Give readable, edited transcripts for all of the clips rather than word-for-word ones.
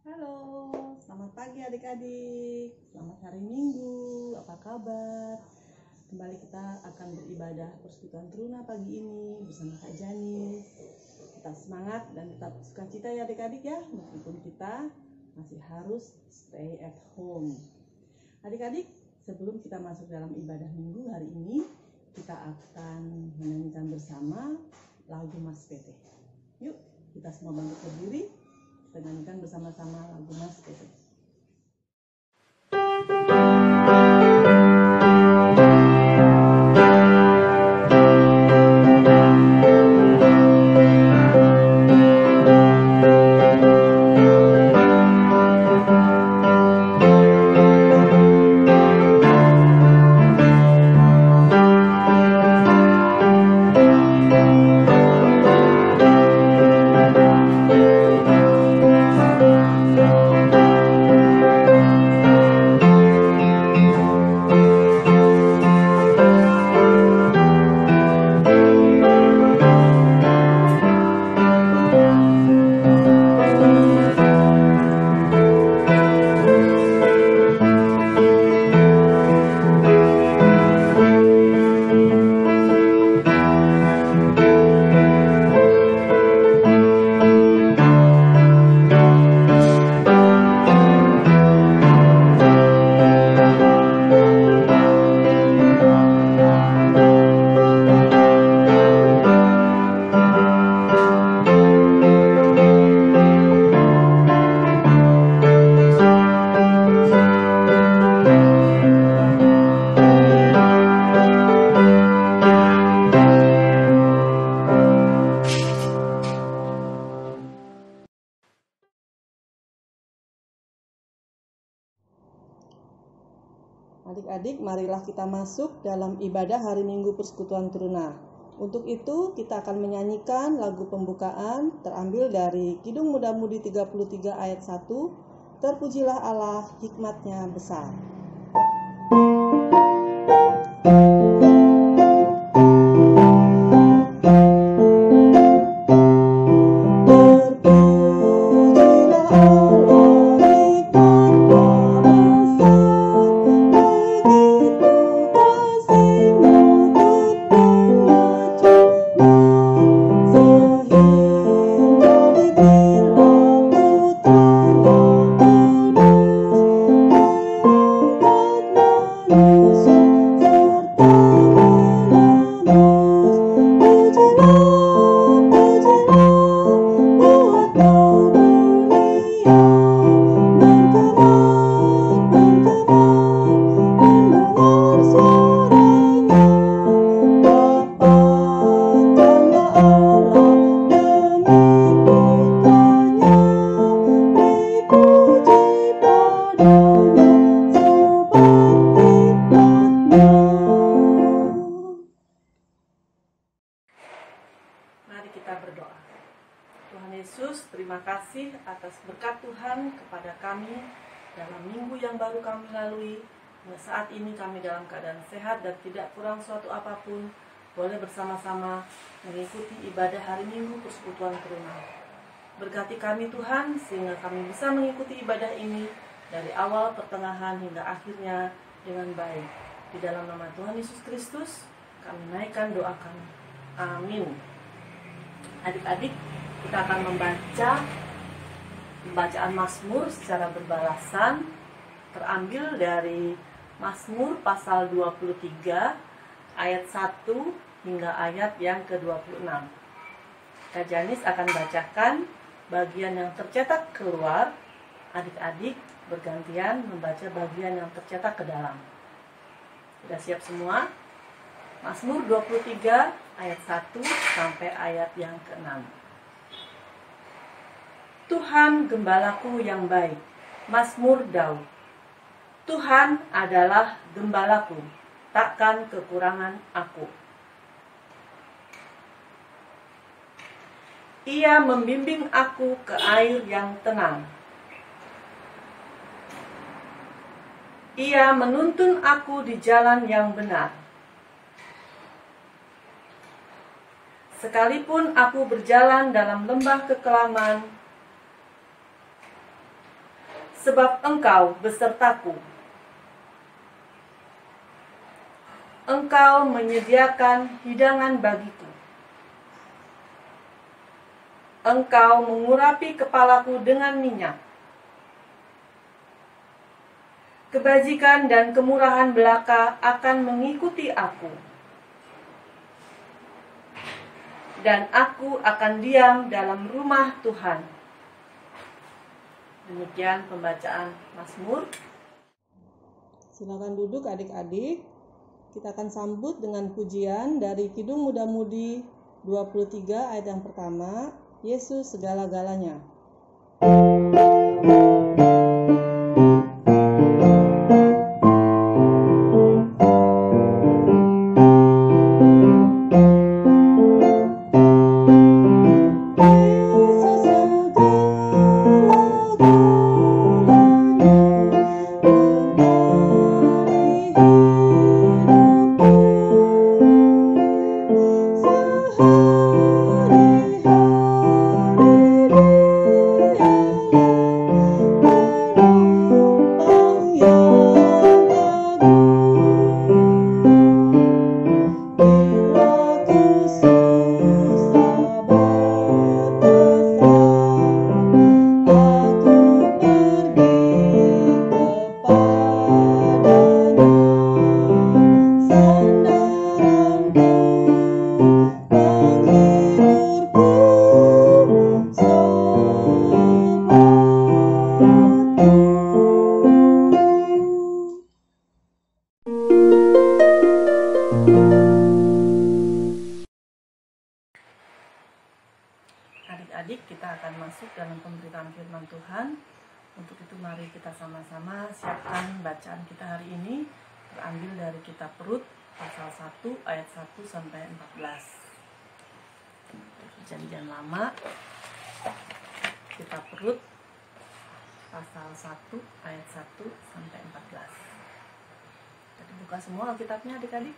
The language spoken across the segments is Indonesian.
Halo, selamat pagi adik-adik. Selamat hari Minggu. Apa kabar? Kembali kita akan beribadah persekutuan Teruna pagi ini bersama Kak Jani. Tetap semangat dan tetap sukacita ya adik-adik ya, meskipun kita masih harus stay at home. Adik-adik, sebelum kita masuk dalam ibadah Minggu hari ini, kita akan menyanyikan bersama lagu Mas PT. Yuk, kita semua bangkit berdiri. Kita nyanyikan bersama-sama lagu Mas PT. Adik-adik, marilah kita masuk dalam ibadah hari Minggu Persekutuan Teruna. Untuk itu, kita akan menyanyikan lagu pembukaan terambil dari Kidung Muda-Mudi 33 ayat 1, Terpujilah Allah, hikmatnya besar. Terima kasih atas berkat Tuhan kepada kami dalam minggu yang baru kami lalui. Saat ini kami dalam keadaan sehat dan tidak kurang suatu apapun, boleh bersama-sama mengikuti ibadah hari Minggu Persekutuan Teruna. Berkati kami Tuhan sehingga kami bisa mengikuti ibadah ini dari awal, pertengahan hingga akhirnya dengan baik. Di dalam nama Tuhan Yesus Kristus kami naikkan doa kami. Amin. Adik-adik, kita akan membaca bacaan Mazmur secara berbalasan terambil dari Mazmur pasal 23 ayat 1 hingga ayat yang ke-26. Kak Janis akan bacakan bagian yang tercetak keluar, adik-adik bergantian membaca bagian yang tercetak ke dalam. Sudah siap semua? Mazmur 23 ayat 1 sampai ayat yang ke-6. Tuhan gembalaku yang baik. Mazmur Daud. Tuhan adalah gembalaku, takkan kekurangan aku. Ia membimbing aku ke air yang tenang. Ia menuntun aku di jalan yang benar. Sekalipun aku berjalan dalam lembah kekelaman, sebab Engkau besertaku. Engkau menyediakan hidangan bagiku. Engkau mengurapi kepalaku dengan minyak. Kebajikan dan kemurahan belaka akan mengikuti aku. Dan aku akan diam dalam rumah Tuhan. Demikian pembacaan Mazmur. Silakan duduk adik-adik. Kita akan sambut dengan pujian dari Kidung Muda-Mudi 23 ayat yang pertama, Yesus segala-galanya. Adik-adik, kita akan masuk dalam pemberitaan firman Tuhan. Untuk itu mari kita sama-sama siapkan bacaan kita hari ini, terambil dari kitab Rut pasal 1 ayat 1 sampai 14. Perjanjian Lama, kitab Rut pasal 1 ayat 1 sampai 14. Jadi buka semua Alkitabnya adik-adik.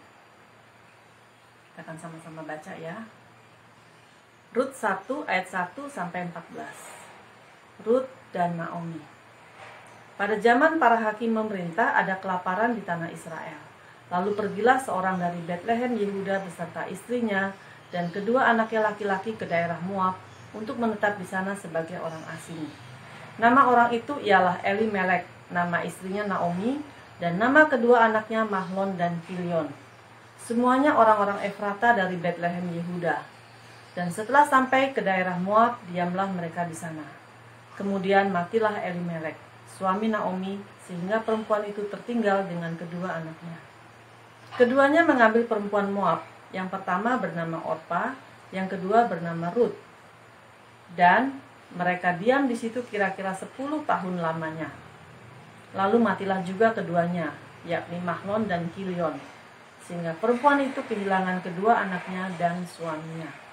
Kita akan sama-sama baca ya. Rut 1 ayat 1 sampai 14. Rut dan Naomi. Pada zaman para hakim memerintah, ada kelaparan di tanah Israel. Lalu pergilah seorang dari Betlehem Yehuda beserta istrinya dan kedua anaknya laki-laki ke daerah Moab untuk menetap di sana sebagai orang asing. Nama orang itu ialah Elimelek, nama istrinya Naomi, dan nama kedua anaknya Mahlon dan Kilion. Semuanya orang-orang Efrata dari Betlehem Yehuda. Dan setelah sampai ke daerah Moab, diamlah mereka di sana. Kemudian matilah Elimelek, suami Naomi, sehingga perempuan itu tertinggal dengan kedua anaknya. Keduanya mengambil perempuan Moab. Yang pertama bernama Orpa, yang kedua bernama Rut. Dan mereka diam di situ kira-kira 10 tahun lamanya. Lalu matilah juga keduanya, yakni Mahlon dan Kilion, sehingga perempuan itu kehilangan kedua anaknya dan suaminya.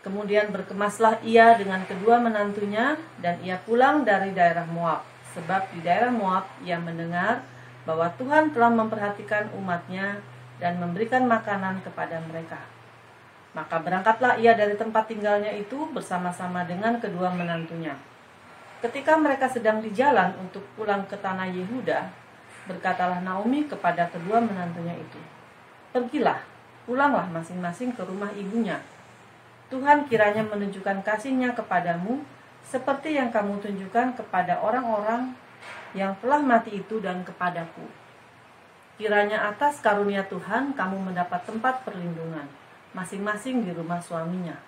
Kemudian berkemaslah ia dengan kedua menantunya, dan ia pulang dari daerah Moab, sebab di daerah Moab ia mendengar bahwa Tuhan telah memperhatikan umatnya dan memberikan makanan kepada mereka. Maka berangkatlah ia dari tempat tinggalnya itu bersama-sama dengan kedua menantunya. Ketika mereka sedang di jalan untuk pulang ke tanah Yehuda, berkatalah Naomi kepada kedua menantunya itu, "Pergilah, pulanglah masing-masing ke rumah ibunya. Tuhan kiranya menunjukkan kasih-Nya kepadamu seperti yang kamu tunjukkan kepada orang-orang yang telah mati itu dan kepadaku. Kiranya atas karunia Tuhan kamu mendapat tempat perlindungan, masing-masing di rumah suaminya."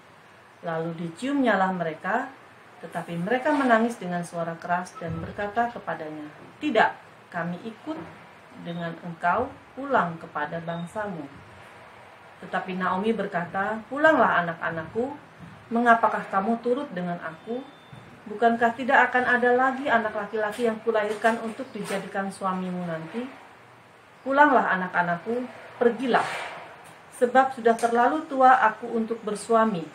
Lalu diciumnyalah mereka, tetapi mereka menangis dengan suara keras dan berkata kepadanya, "Tidak, kami ikut dengan engkau pulang kepada bangsamu." Tetapi Naomi berkata, "Pulanglah anak-anakku, mengapakah kamu turut dengan aku? Bukankah tidak akan ada lagi anak laki-laki yang kulahirkan untuk dijadikan suamimu nanti? Pulanglah anak-anakku, pergilah, sebab sudah terlalu tua aku untuk bersuami.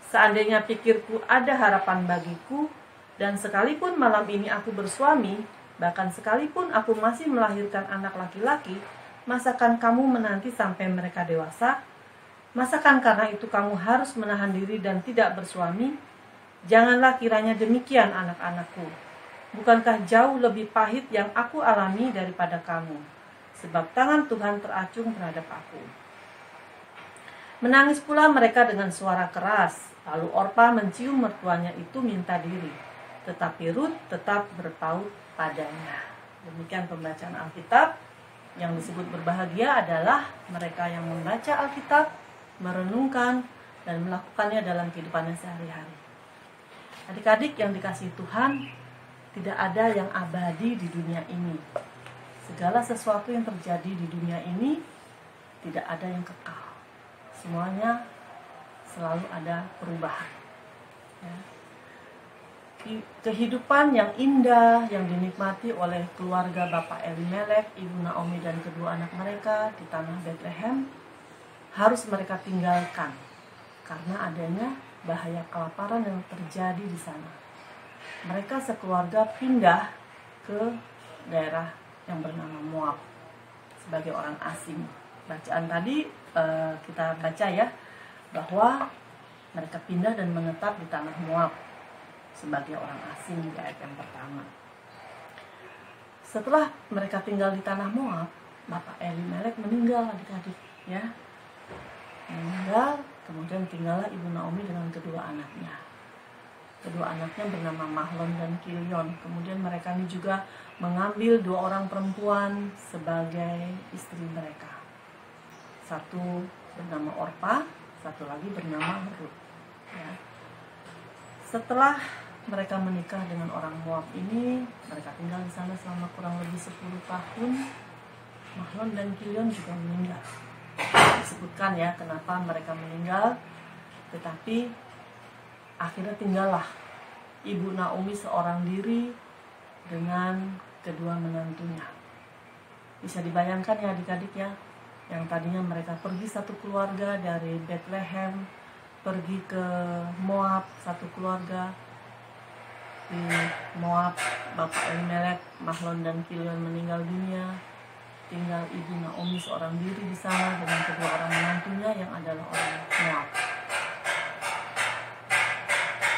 Seandainya pikirku ada harapan bagiku, dan sekalipun malam ini aku bersuami, bahkan sekalipun aku masih melahirkan anak laki-laki, masakan kamu menanti sampai mereka dewasa? Masakan karena itu kamu harus menahan diri dan tidak bersuami? Janganlah kiranya demikian anak-anakku. Bukankah jauh lebih pahit yang aku alami daripada kamu? Sebab tangan Tuhan teracung terhadap aku. Menangis pula mereka dengan suara keras. Lalu Orpa mencium mertuanya itu minta diri. Tetapi Rut tetap berpaut padanya. Demikian pembacaan Alkitab. Yang disebut berbahagia adalah mereka yang membaca Alkitab, merenungkan, dan melakukannya dalam kehidupannya sehari-hari. Adik-adik yang dikasihi Tuhan, tidak ada yang abadi di dunia ini. Segala sesuatu yang terjadi di dunia ini tidak ada yang kekal. Semuanya selalu ada perubahan. Ya. Kehidupan yang indah yang dinikmati oleh keluarga Bapak Elimelek, Ibu Naomi dan kedua anak mereka di tanah Bethlehem harus mereka tinggalkan karena adanya bahaya kelaparan yang terjadi di sana. Mereka sekeluarga pindah ke daerah yang bernama Moab sebagai orang asing. Bacaan tadi kita baca ya, bahwa mereka pindah dan menetap di tanah Moab sebagai orang asing di ayat yang pertama. Setelah mereka tinggal di tanah Moab, Bapak Elimelek meninggal, adik-adik ya. Meninggal, kemudian tinggallah Ibu Naomi dengan kedua anaknya. Kedua anaknya bernama Mahlon dan Kilion. Kemudian mereka ini juga mengambil 2 orang perempuan sebagai istri mereka. Satu bernama Orpa, satu lagi bernama Rut. Ya. Setelah mereka menikah dengan orang Moab ini, mereka tinggal di sana selama kurang lebih 10 tahun. Mahlon dan Kilion juga meninggal. Disebutkan ya kenapa mereka meninggal, tetapi akhirnya tinggallah Ibu Naomi seorang diri dengan kedua menantunya. Bisa dibayangkan ya adik-adik ya, yang tadinya mereka pergi satu keluarga dari Bethlehem, pergi ke Moab satu keluarga. Di Moab, Bapak Elimelek, Mahlon dan Kilion meninggal dunia. Tinggal Ibu Naomi seorang diri di sana dengan kedua orang menantunya yang adalah orang Moab.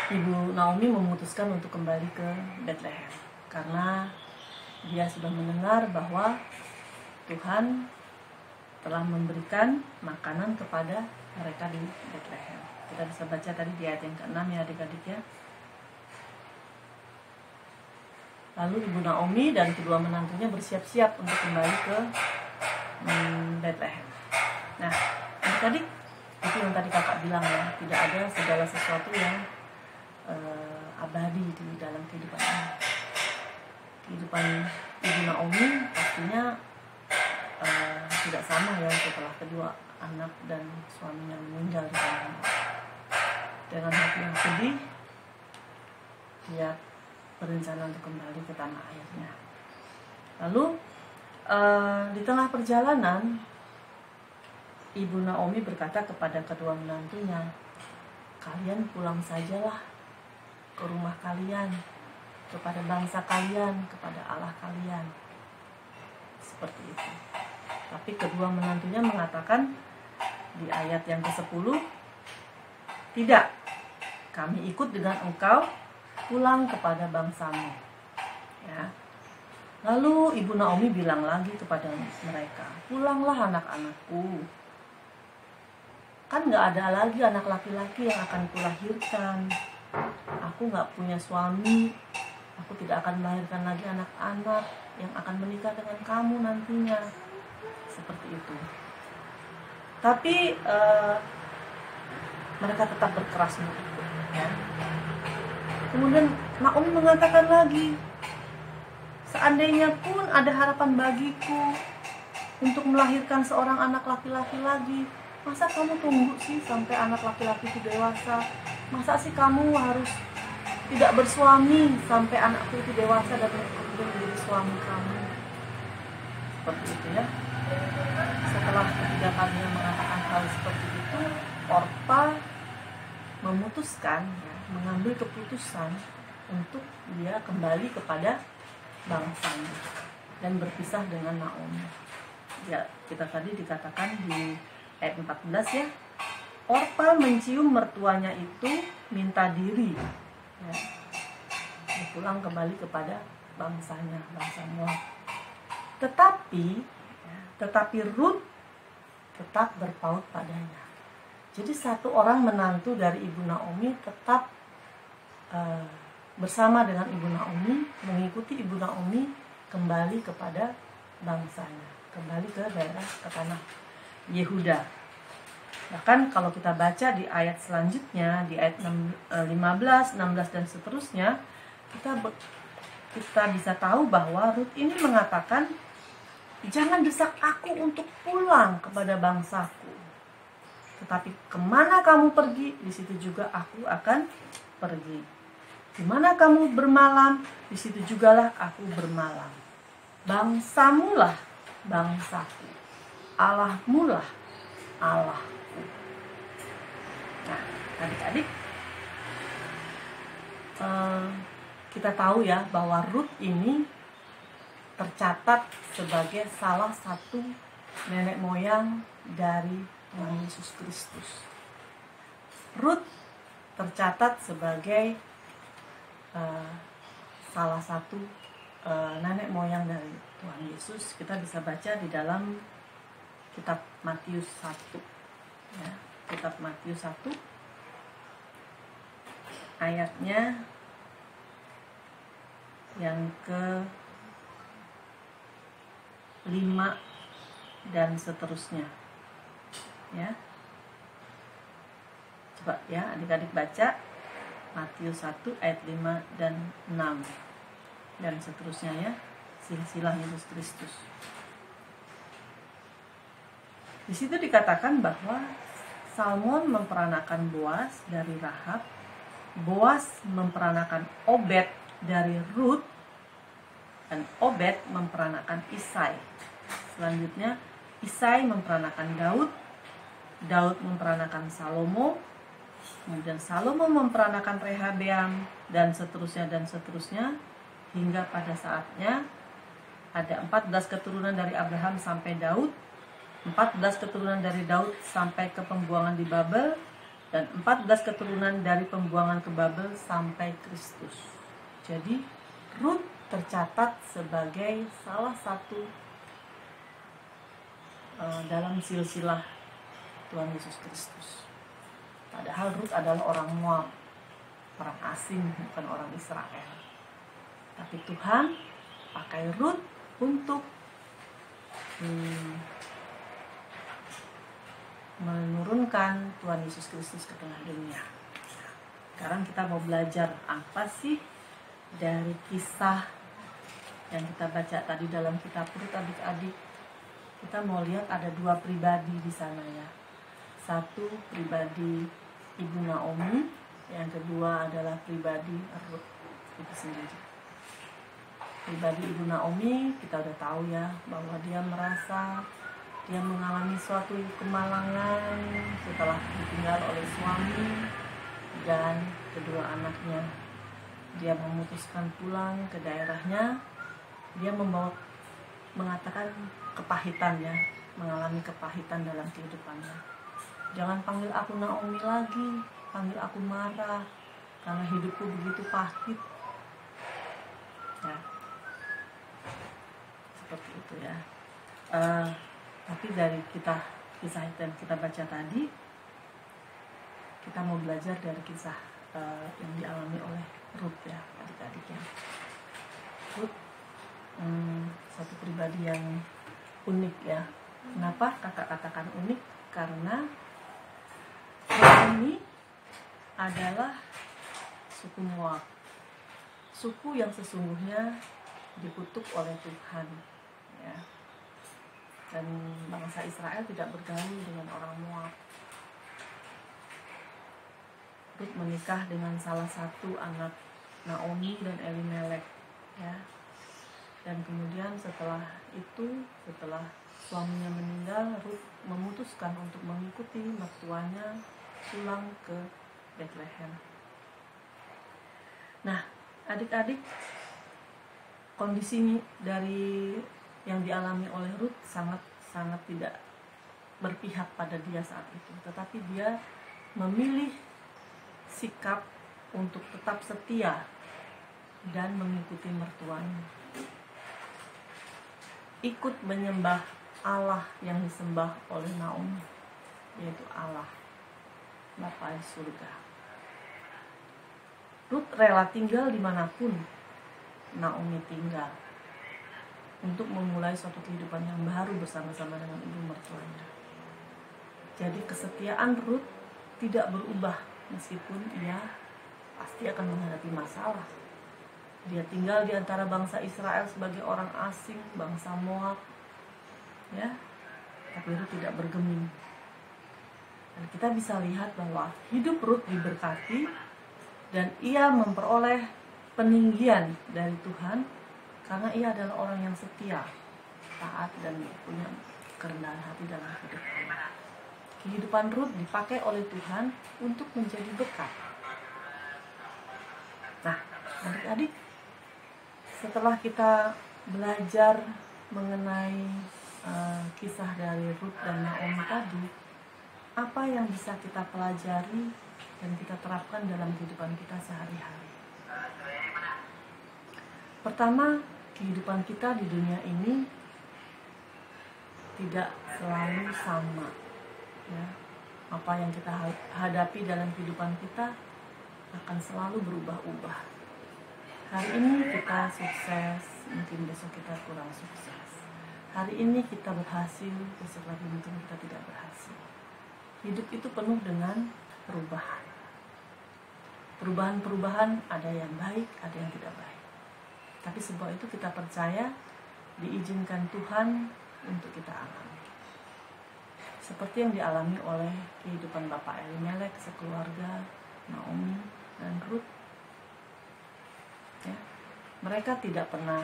Ibu Naomi memutuskan untuk kembali ke Bethlehem karena dia sudah mendengar bahwa Tuhan telah memberikan makanan kepada mereka di Bethlehem. Kita bisa baca tadi di ayat yang ke-6 ya adik-adik ya. Lalu Ibu Naomi dan kedua menantunya bersiap-siap untuk kembali ke Bethlehem. Nah, adik-adik, itu yang tadi kakak bilang ya, tidak ada segala sesuatu yang abadi di dalam kehidupan ini. Kehidupan Ibu Naomi pastinya tidak sama ya setelah kedua anak dan suaminya meninggal di sana. Dengan hati yang sedih, dia berencana untuk kembali ke tanah airnya. Lalu di tengah perjalanan, Ibu Naomi berkata kepada kedua menantunya, "Kalian pulang sajalah ke rumah kalian, kepada bangsa kalian, kepada Allah kalian." Seperti itu. Tapi kedua menantunya mengatakan di ayat yang ke-10, "Tidak, kami ikut dengan engkau pulang kepada bangsamu." Ya. Lalu Ibu Naomi bilang lagi kepada mereka, "Pulanglah anak-anakku. Kan gak ada lagi anak laki-laki yang akan kulahirkan. Aku gak punya suami. Aku tidak akan melahirkan lagi anak-anak yang akan menikah dengan kamu nantinya." Seperti itu. Tapi mereka tetap berkeras untuk ikut. Ya. Kemudian Naomi mengatakan lagi, "Seandainya pun ada harapan bagiku untuk melahirkan seorang anak laki-laki lagi, masa kamu tunggu sih sampai anak laki-laki itu dewasa? Masa sih kamu harus tidak bersuami sampai anakku itu dewasa dan kemudian menjadi suami kamu?" Seperti itu ya. Setelah ketiga kalinya mengatakan hal seperti itu, Orpa memutuskan ya, mengambil keputusan untuk dia kembali kepada bangsanya dan berpisah dengan Naomi. Ya, kita tadi dikatakan di ayat 14 ya, Orpa mencium mertuanya itu minta diri. Ya. pulang kembali kepada bangsanya, bangsa Moab. Tetapi Rut tetap berpaut padanya. Jadi satu orang menantu dari Ibu Naomi tetap bersama dengan Ibu Naomi, mengikuti Ibu Naomi kembali kepada bangsanya, kembali ke daerah, ke tanah Yehuda. Bahkan kalau kita baca di ayat selanjutnya, di ayat 15, 16 dan seterusnya, kita bisa tahu bahwa Rut ini mengatakan, jangan desak aku untuk pulang kepada bangsaku, tetapi kemana kamu pergi, di situ juga aku akan pergi. Di mana kamu bermalam, di situ jugalah aku bermalam. Bangsamulah bangsaku, Allahmulah Allahku. Nah, adik-adik, kita tahu ya bahwa Rut ini tercatat sebagai salah satu nenek moyang dari Tuhan Yesus Kristus. Rut tercatat sebagai salah satu nenek moyang dari Tuhan Yesus. Kita bisa baca di dalam kitab Matius 1 ya, kitab Matius 1 ayatnya yang ke-5 dan seterusnya ya. Coba ya adik-adik baca Matius 1 ayat 5 dan 6 dan seterusnya ya, silsilah Yesus Kristus. Di situ dikatakan bahwa Salmon memperanakan Boas dari Rahab, Boas memperanakan Obed dari Rut, dan Obed memperanakan Isai. Selanjutnya Isai memperanakan Daud, Daud memperanakan Salomo, kemudian Salomo memperanakan Rehabeam, dan seterusnya hingga pada saatnya ada 14 keturunan dari Abraham sampai Daud, 14 keturunan dari Daud sampai ke pembuangan di Babel, dan 14 keturunan dari pembuangan ke Babel sampai Kristus. Jadi Rut tercatat sebagai salah satu dalam silsilah Tuhan Yesus Kristus. Padahal Rut adalah orang Moab, orang asing, bukan orang Israel. Tapi Tuhan pakai Rut untuk menurunkan Tuhan Yesus Kristus ke tengah dunia. Sekarang kita mau belajar apa sih dari kisah yang kita baca tadi dalam kitab Rut, adik-adik. Kita mau lihat ada dua pribadi di sana ya. Satu pribadi Ibu Naomi, yang kedua adalah pribadi Rut itu sendiri. Pribadi Ibu Naomi kita udah tahu ya, bahwa dia merasa dia mengalami suatu kemalangan setelah ditinggal oleh suami dan kedua anaknya. Dia memutuskan pulang ke daerahnya. Dia mengatakan kepahitan ya, mengalami kepahitan dalam kehidupannya. Jangan panggil aku Naomi lagi, panggil aku Mara, karena hidupku begitu pahit. Ya, seperti itu ya. Tapi dari kisah yang kita baca tadi, kita mau belajar dari kisah yang dialami oleh Rut ya, adik-adik ya. Rut satu pribadi yang unik ya. Kenapa kakak katakan unik? Karena Rut ini adalah suku Moab, suku yang sesungguhnya dikutuk oleh Tuhan ya. Dan bangsa Israel tidak bergaul dengan orang Moab. Rut menikah dengan salah satu anak Naomi dan Elimelek ya. Dan kemudian setelah suaminya meninggal, Rut memutuskan untuk mengikuti mertuanya pulang ke Bethlehem. Nah, adik-adik, kondisi dari yang dialami oleh Rut sangat tidak berpihak pada dia saat itu, tetapi dia memilih sikap untuk tetap setia dan mengikuti mertuanya. Ikut menyembah Allah yang disembah oleh Naomi, yaitu Allah Bapa di surga. Rut rela tinggal dimanapun Naomi tinggal untuk memulai suatu kehidupan yang baru bersama-sama dengan ibu mertuanya. Jadi kesetiaan Rut tidak berubah meskipun ia pasti akan menghadapi masalah. Dia tinggal di antara bangsa Israel sebagai orang asing, bangsa Moab, ya, tapi Rut tidak bergeming. Dan kita bisa lihat bahwa hidup Rut diberkati dan ia memperoleh peninggian dari Tuhan karena ia adalah orang yang setia, taat, dan punya kerendahan hati dalam hidupnya. Kehidupan Rut dipakai oleh Tuhan untuk menjadi berkat. Nah, adik-adik, setelah kita belajar mengenai kisah dari Rut dan Naomi tadi, apa yang bisa kita pelajari dan kita terapkan dalam kehidupan kita sehari-hari? Pertama, kehidupan kita di dunia ini tidak selalu sama. Ya, apa yang kita hadapi dalam kehidupan kita akan selalu berubah-ubah. Hari ini kita sukses, mungkin besok kita kurang sukses. Hari ini kita berhasil, besok lagi mungkin kita tidak berhasil. Hidup itu penuh dengan perubahan. Perubahan-perubahan ada yang baik, ada yang tidak baik. Tapi semua itu kita percaya diizinkan Tuhan untuk kita alami. Seperti yang dialami oleh kehidupan Bapak Elimelek, sekeluarga, Naomi, dan Rut. Ya, mereka tidak pernah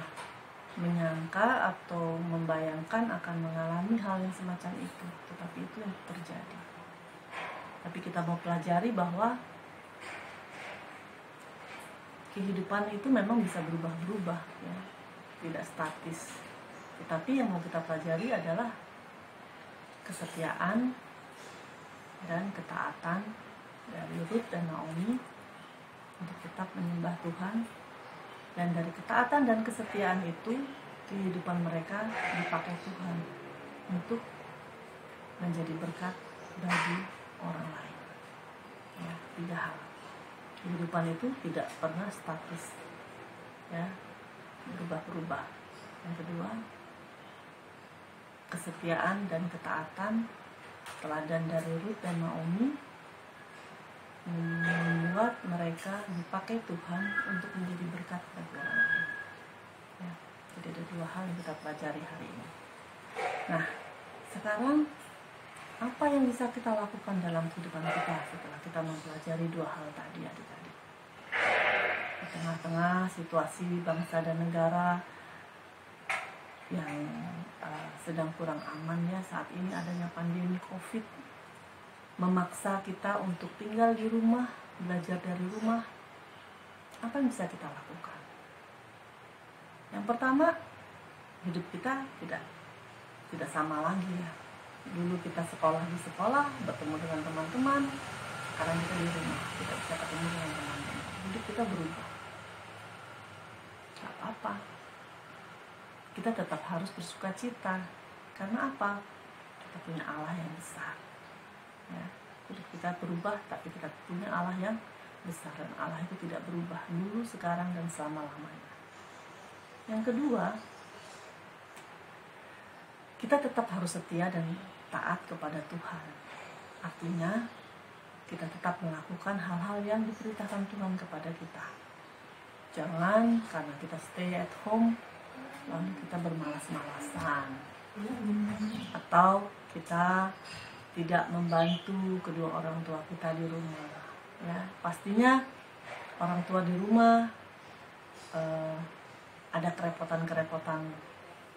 menyangka atau membayangkan akan mengalami hal yang semacam itu, tetapi itu yang terjadi. Tapi kita mau pelajari bahwa kehidupan itu memang bisa berubah-berubah, ya, tidak statis. Tetapi yang mau kita pelajari adalah kesetiaan dan ketaatan dari Rut dan Naomi untuk tetap menyembah Tuhan. Dan dari ketaatan dan kesetiaan itu, kehidupan mereka dipakai Tuhan untuk menjadi berkat bagi orang lain. Ya, 3 hal. Kehidupan itu tidak pernah statis, ya, berubah-ubah. Yang kedua, kesetiaan dan ketaatan, teladan dari Rut dan Naomi, membuat mereka dipakai Tuhan untuk menjadi berkat bagi orang lain. Ya, jadi ada 2 hal yang kita pelajari hari ini. Nah, sekarang apa yang bisa kita lakukan dalam kehidupan kita setelah kita mempelajari 2 hal tadi, adik-adik? Di tengah-tengah situasi bangsa dan negara yang sedang kurang aman, ya, saat ini adanya pandemi COVID memaksa kita untuk tinggal di rumah, belajar dari rumah. Apa yang bisa kita lakukan? Yang pertama, hidup kita tidak sama lagi, ya. Dulu kita sekolah di sekolah, bertemu dengan teman-teman. Sekarang kita di rumah, tidak bisa ketemu dengan teman-teman. Hidup kita berubah. Gak apa-apa. Kita tetap harus bersuka cita. Karena apa? Kita punya Allah yang besar. Ya, hidup kita berubah, tapi kita punya Allah yang besar. Dan Allah itu tidak berubah dulu, sekarang, dan selama-lamanya. Yang kedua, kita tetap harus setia dan taat kepada Tuhan. Artinya, kita tetap melakukan hal-hal yang diperintahkan Tuhan kepada kita. Jangan karena kita stay at home, lalu kita bermalas-malasan. Atau kita tidak membantu kedua orang tua kita di rumah. Ya, pastinya orang tua di rumah ada kerepotan-kerepotan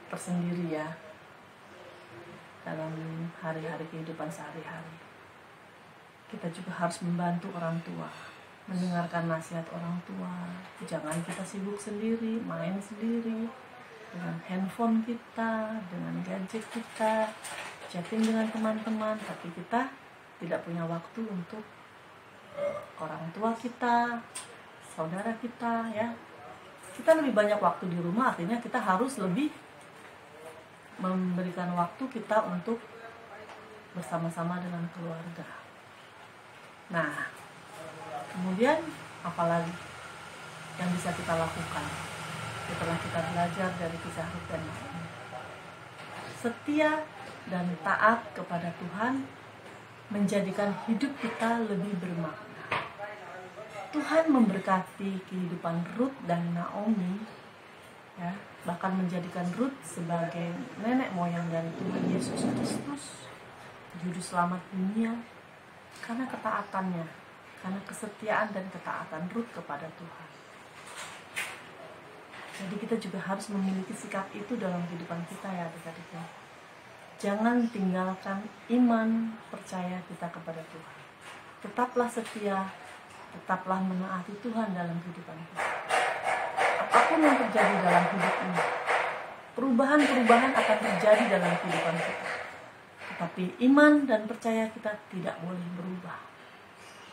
tersendiri, ya, dalam hari-hari kehidupan sehari-hari. Kita juga harus membantu orang tua, mendengarkan nasihat orang tua. Jangan kita sibuk sendiri, main sendiri dengan handphone kita, dengan gadget kita, chatting dengan teman-teman, tapi kita tidak punya waktu untuk orang tua kita, saudara kita, ya. kita lebih banyak waktu di rumah, artinya kita harus lebih memberikan waktu kita untuk bersama-sama dengan keluarga. Nah, kemudian apalagi yang bisa kita lakukan setelah kita belajar dari kisah Rut dan Naomi? Setia dan taat kepada Tuhan menjadikan hidup kita lebih bermakna. Tuhan memberkati kehidupan Rut dan Naomi, ya, bahkan menjadikan Rut sebagai nenek moyang dari Tuhan Yesus Kristus, juru selamat dunia, karena ketaatannya, karena kesetiaan dan ketaatan Rut kepada Tuhan. Jadi kita juga harus memiliki sikap itu dalam kehidupan kita, ya adik-adik. Jangan tinggalkan iman percaya kita kepada Tuhan. Tetaplah setia, tetaplah menaati Tuhan dalam kehidupan kita. Apapun yang terjadi dalam hidup ini, perubahan-perubahan akan terjadi dalam kehidupan kita. Tetapi iman dan percaya kita tidak boleh berubah.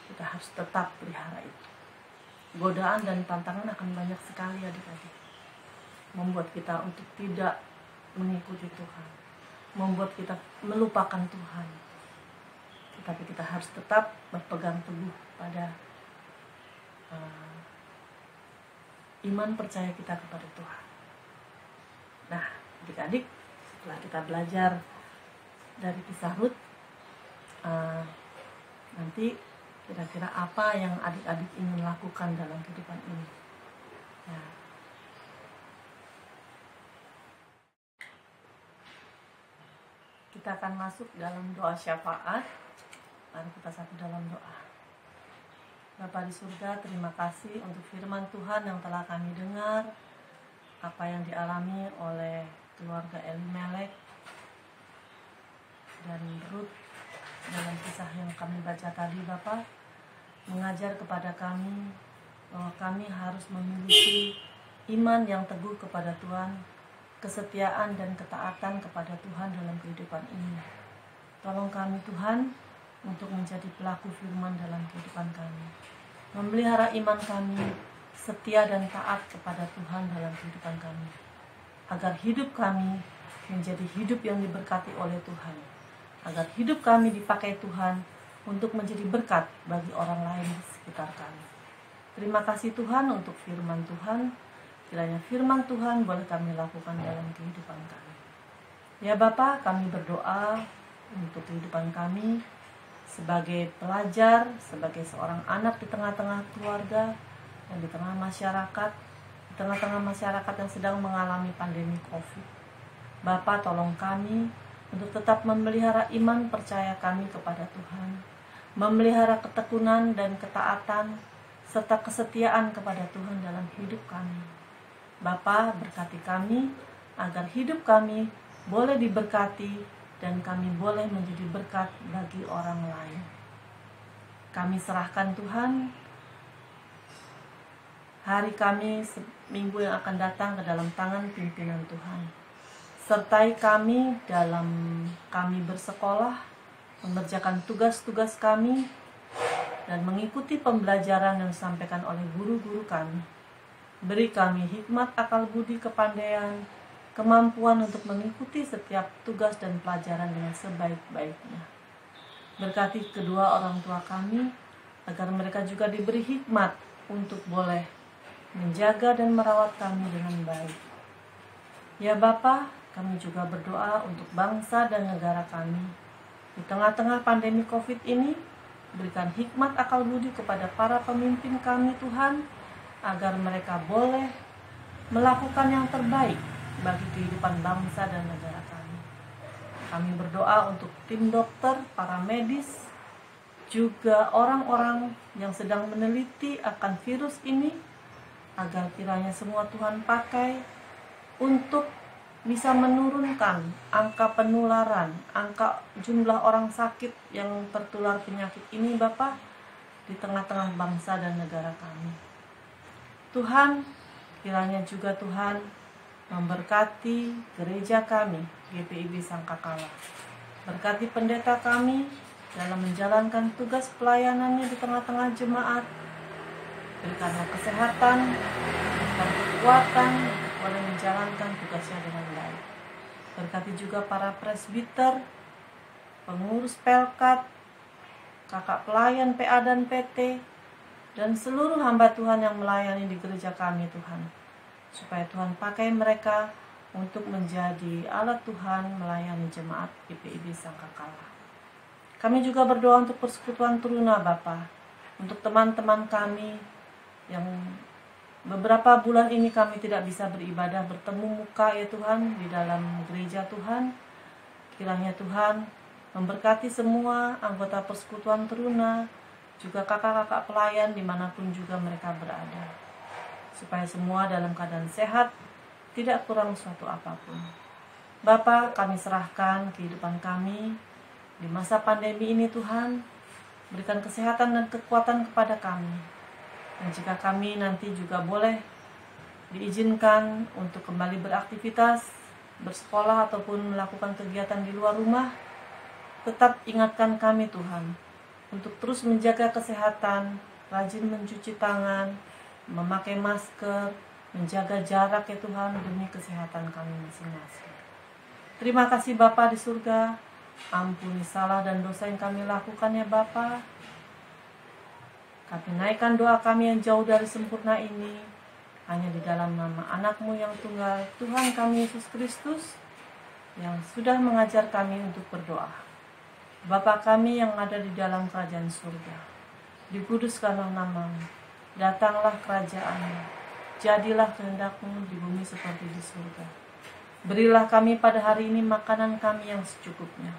Kita harus tetap pelihara itu. Godaan dan tantangan akan banyak sekali, adik-adik, membuat kita untuk tidak mengikuti Tuhan, membuat kita melupakan Tuhan. Tetapi kita harus tetap berpegang teguh pada iman percaya kita kepada Tuhan. Nah, adik-adik, setelah kita belajar dari kisah Rut, nanti kira-kira apa yang adik-adik ingin lakukan dalam kehidupan ini? Ya. Kita akan masuk dalam doa syafaat. Mari kita satu dalam doa. Bapa di surga, terima kasih untuk firman Tuhan yang telah kami dengar, apa yang dialami oleh keluarga Elimelek dan Rut dalam kisah yang kami baca tadi. Bapa mengajar kepada kami bahwa kami harus memiliki iman yang teguh kepada Tuhan, kesetiaan dan ketaatan kepada Tuhan dalam kehidupan ini. Tolong kami Tuhan untuk menjadi pelaku firman dalam kehidupan kami, memelihara iman kami, setia dan taat kepada Tuhan dalam kehidupan kami, agar hidup kami menjadi hidup yang diberkati oleh Tuhan, agar hidup kami dipakai Tuhan untuk menjadi berkat bagi orang lain di sekitar kami. Terima kasih Tuhan untuk firman Tuhan. Kiranya firman Tuhan boleh kami lakukan dalam kehidupan kami. Ya Bapa, kami berdoa untuk kehidupan kami sebagai pelajar, sebagai seorang anak di tengah-tengah keluarga dan di tengah masyarakat, di tengah-tengah masyarakat yang sedang mengalami pandemi COVID. Bapa, tolong kami untuk tetap memelihara iman percaya kami kepada Tuhan, memelihara ketekunan dan ketaatan serta kesetiaan kepada Tuhan dalam hidup kami. Bapa, berkati kami agar hidup kami boleh diberkati dan kami boleh menjadi berkat bagi orang lain. Kami serahkan Tuhan hari kami minggu yang akan datang ke dalam tangan pimpinan Tuhan. Sertai kami dalam kami bersekolah, mengerjakan tugas-tugas kami, dan mengikuti pembelajaran yang disampaikan oleh guru-guru kami. Beri kami hikmat, akal budi, kepandaian, kemampuan untuk mengikuti setiap tugas dan pelajaran dengan sebaik-baiknya. Berkati kedua orang tua kami, agar mereka juga diberi hikmat untuk boleh menjaga dan merawat kami dengan baik. Ya Bapa, kami juga berdoa untuk bangsa dan negara kami. Di tengah-tengah pandemi COVID ini, berikan hikmat akal budi kepada para pemimpin kami Tuhan, agar mereka boleh melakukan yang terbaik bagi kehidupan bangsa dan negara kami. Kami berdoa untuk tim dokter, para medis, juga orang-orang yang sedang meneliti akan virus ini, agar kiranya semua Tuhan pakai untuk bisa menurunkan angka penularan, angka jumlah orang sakit yang tertular penyakit ini Bapa, di tengah-tengah bangsa dan negara kami. Tuhan, kiranya juga Tuhan memberkati gereja kami, GPIB Sangkakala. Berkati pendeta kami dalam menjalankan tugas pelayanannya di tengah-tengah jemaat. Berikanlah kesehatan, berikan kekuatan untuk boleh menjalankan tugasnya dengan baik. Berkati juga para presbiter, pengurus Pelkat, kakak pelayan PA dan PT, dan seluruh hamba Tuhan yang melayani di gereja kami Tuhan. Supaya Tuhan pakai mereka untuk menjadi alat Tuhan melayani jemaat IPIB Sangkakala. Kami juga berdoa untuk persekutuan Teruna Bapa, untuk teman-teman kami yang beberapa bulan ini kami tidak bisa beribadah bertemu muka ya Tuhan di dalam gereja Tuhan. Kiranya Tuhan memberkati semua anggota persekutuan Teruna, juga kakak-kakak pelayan dimanapun juga mereka berada. Supaya semua dalam keadaan sehat, tidak kurang suatu apapun. Bapa, kami serahkan kehidupan kami di masa pandemi ini Tuhan. Berikan kesehatan dan kekuatan kepada kami. Dan jika kami nanti juga boleh diizinkan untuk kembali beraktivitas, bersekolah ataupun melakukan kegiatan di luar rumah, tetap ingatkan kami Tuhan untuk terus menjaga kesehatan, rajin mencuci tangan, memakai masker, menjaga jarak ya Tuhan demi kesehatan kami masing-masing. Terima kasih Bapa di surga, ampuni salah dan dosa yang kami lakukan ya Bapa. Kami naikkan doa kami yang jauh dari sempurna ini hanya di dalam nama anak-Mu yang tunggal, Tuhan kami Yesus Kristus, yang sudah mengajar kami untuk berdoa. Bapa kami yang ada di dalam kerajaan surga, dikuduskanlah nama-Mu, datanglah kerajaan-Mu, jadilah kehendak-Mu di bumi seperti di surga. Berilah kami pada hari ini makanan kami yang secukupnya,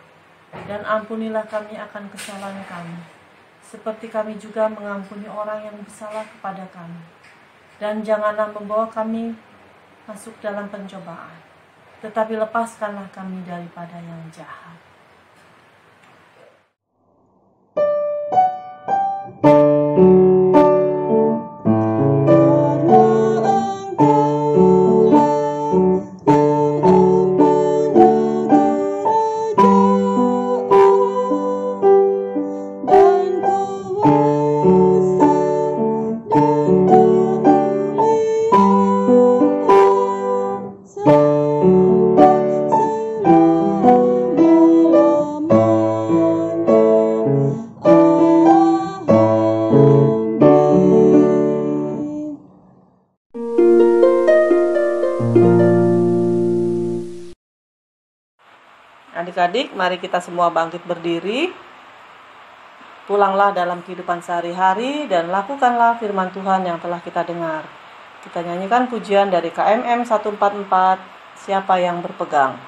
dan ampunilah kami akan kesalahan kami, seperti kami juga mengampuni orang yang bersalah kepada kami. Dan janganlah membawa kami masuk dalam pencobaan, tetapi lepaskanlah kami daripada yang jahat. Adik-adik, mari kita semua bangkit berdiri. Pulanglah dalam kehidupan sehari-hari dan lakukanlah firman Tuhan yang telah kita dengar. Kita nyanyikan pujian dari KMM 144, Siapa yang Berpegang.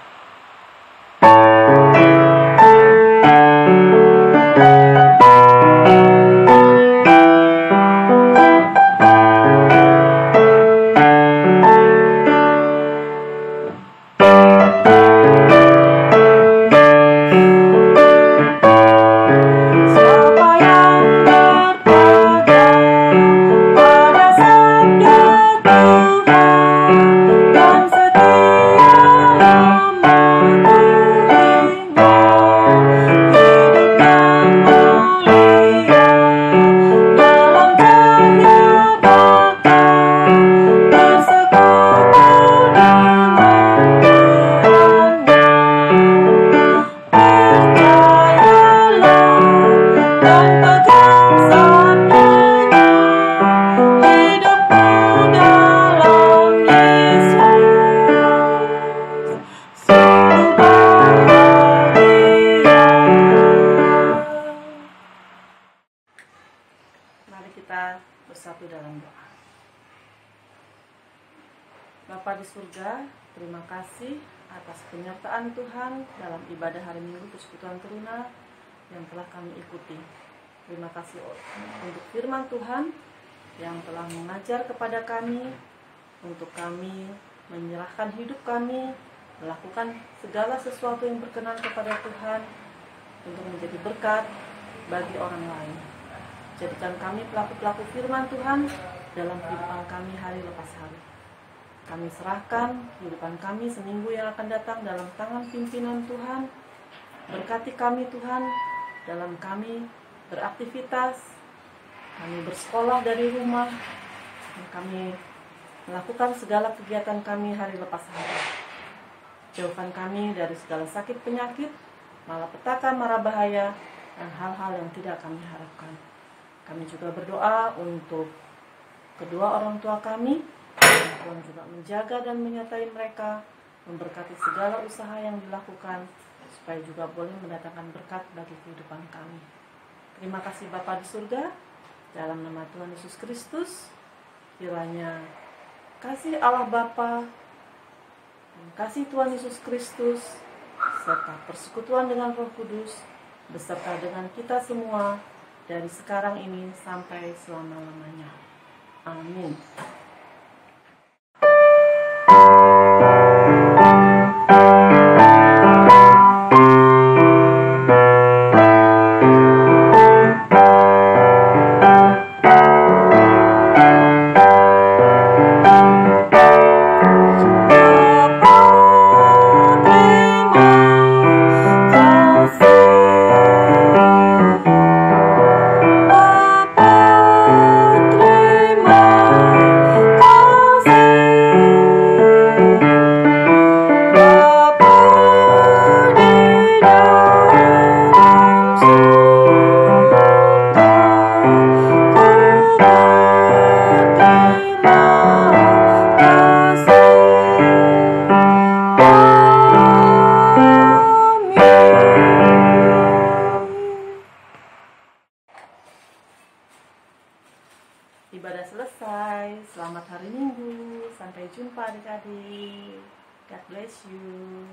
Bersatu dalam doa. Bapa di surga, terima kasih atas penyertaan Tuhan dalam ibadah hari Minggu Persekutuan Teruna yang telah kami ikuti. Terima kasih untuk firman Tuhan yang telah mengajar kepada kami, untuk kami menyerahkan hidup kami, melakukan segala sesuatu yang berkenan kepada Tuhan untuk menjadi berkat bagi orang lain. Jadikan kami pelaku-pelaku firman Tuhan dalam kehidupan kami hari lepas hari. Kami serahkan kehidupan kami seminggu yang akan datang dalam tangan pimpinan Tuhan. Berkati kami Tuhan dalam kami beraktivitas, kami bersekolah dari rumah, kami melakukan segala kegiatan kami hari lepas hari. Jauhkan kami dari segala sakit penyakit, malapetaka, mara bahaya, dan hal-hal yang tidak kami harapkan. Kami juga berdoa untuk kedua orang tua kami, dan Tuhan juga menjaga dan menyertai mereka, memberkati segala usaha yang dilakukan, supaya juga boleh mendatangkan berkat bagi kehidupan kami. Terima kasih Bapa di surga, dalam nama Tuhan Yesus Kristus, kiranya kasih Allah Bapa, dan kasih Tuhan Yesus Kristus, serta persekutuan dengan Roh Kudus, beserta dengan kita semua, dari sekarang ini sampai selama-lamanya. Amin. Ibadah selesai. Selamat hari Minggu. Sampai jumpa adik-adik. God bless you.